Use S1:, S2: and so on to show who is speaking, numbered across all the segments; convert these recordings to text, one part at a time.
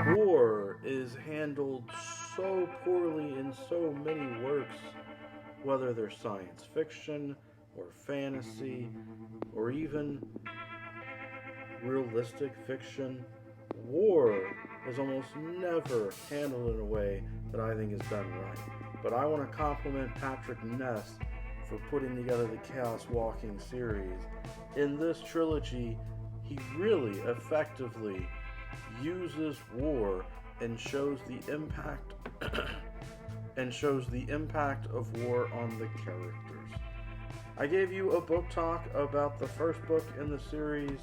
S1: War is handled so poorly in so many works, whether they're science fiction or fantasy or even realistic fiction. War is almost never handled in a way that I think is done right. But I want to compliment Patrick Ness for putting together the Chaos Walking series. In this trilogy, he really effectively uses war and shows the impact of war on the characters. I gave you a book talk about the first book in the series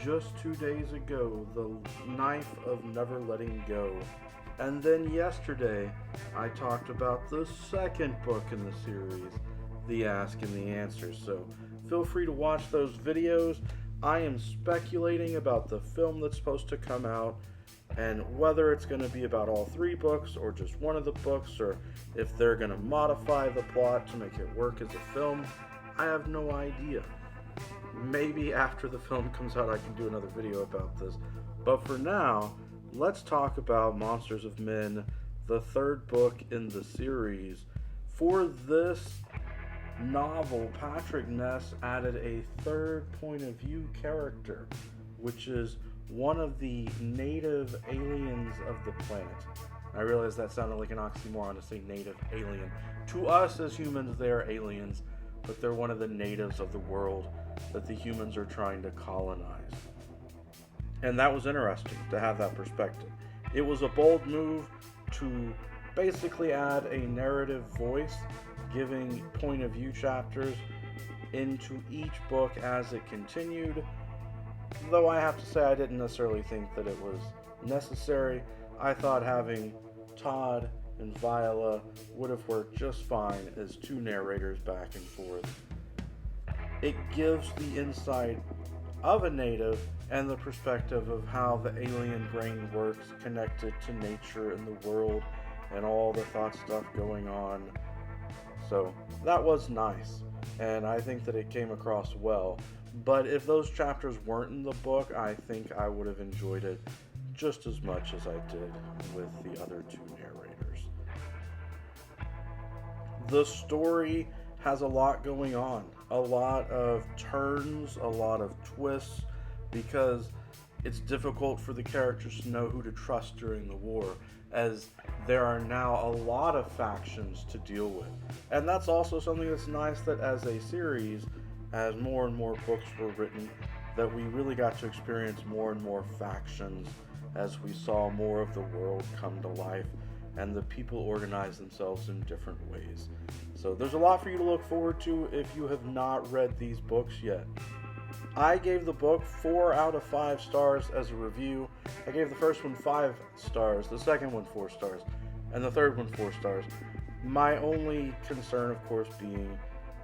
S1: just 2 days ago, The Knife of Never Letting Go. And then yesterday, I talked about the second book in the series, The Ask and the Answer. So feel free to watch those videos. I am speculating about the film that's supposed to come out and whether it's going to be about all three books or just one of the books, or if they're going to modify the plot to make it work as a film. I have no idea. Maybe after the film comes out I can do another video about this. But for now, let's talk about Monsters of Men, the third book in the series. For this novel, Patrick Ness added a third point of view character, which is one of the native aliens of the planet. I realize that sounded like an oxymoron to say native alien. To us as humans, they're aliens, but they're one of the natives of the world that the humans are trying to colonize. And that was interesting to have that perspective. It was a bold move to basically add a narrative voice, giving point of view chapters into each book as it continued. Though I have to say I didn't necessarily think that it was necessary. I thought having Todd and Viola would have worked just fine as two narrators back and forth. It gives the insight of a native and the perspective of how the alien brain works, connected to nature and the world and all the thought stuff going on. So that was nice, and I think that it came across well. But if those chapters weren't in the book, I think I would have enjoyed it just as much as I did with the other two narrators. The story has a lot going on, a lot of turns, a lot of twists, because it's difficult for the characters to know who to trust during the war, as there are now a lot of factions to deal with. And that's also something that's nice, that as a series, as more and more books were written, that we really got to experience more and more factions as we saw more of the world come to life and the people organize themselves in different ways. So there's a lot for you to look forward to if you have not read these books yet. I gave the book 4 out of 5 stars as a review. I gave the first one 5 stars, the second one 4 stars, and the third one 4 stars. My only concern, of course, being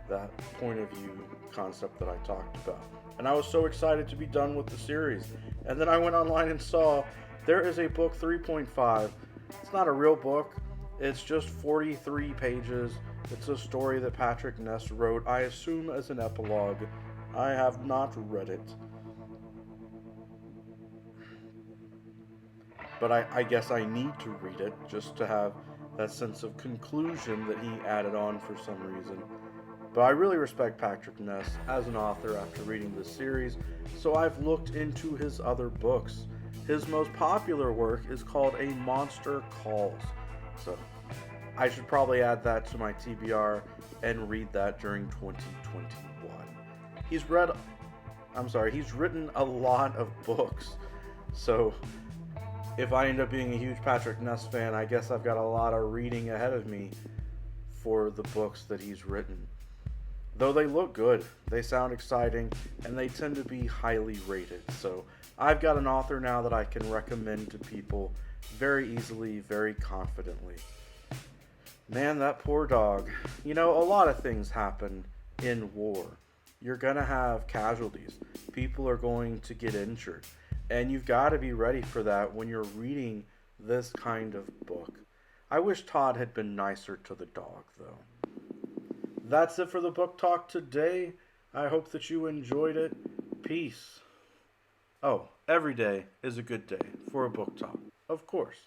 S1: that point of view concept that I talked about. And I was so excited to be done with the series. And then I went online and saw there is a book 3.5. It's not a real book. It's just 43 pages. It's a story that Patrick Ness wrote, I assume as an epilogue. I have not read it. But I guess I need to read it just to have that sense of conclusion that he added on for some reason. But I really respect Patrick Ness as an author after reading this series, so I've looked into his other books. His most popular work is called A Monster Calls. So I should probably add that to my TBR and read that during 2021. He's written a lot of books. So if I end up being a huge Patrick Ness fan, I guess I've got a lot of reading ahead of me for the books that he's written. Though they look good, they sound exciting, and they tend to be highly rated. So I've got an author now that I can recommend to people very easily, very confidently. Man, that poor dog. You know, a lot of things happen in war. You're going to have casualties. People are going to get injured. And you've got to be ready for that when you're reading this kind of book. I wish Todd had been nicer to the dog, though. That's it for the book talk today. I hope that you enjoyed it. Peace. Oh, every day is a good day for a book talk. Of course.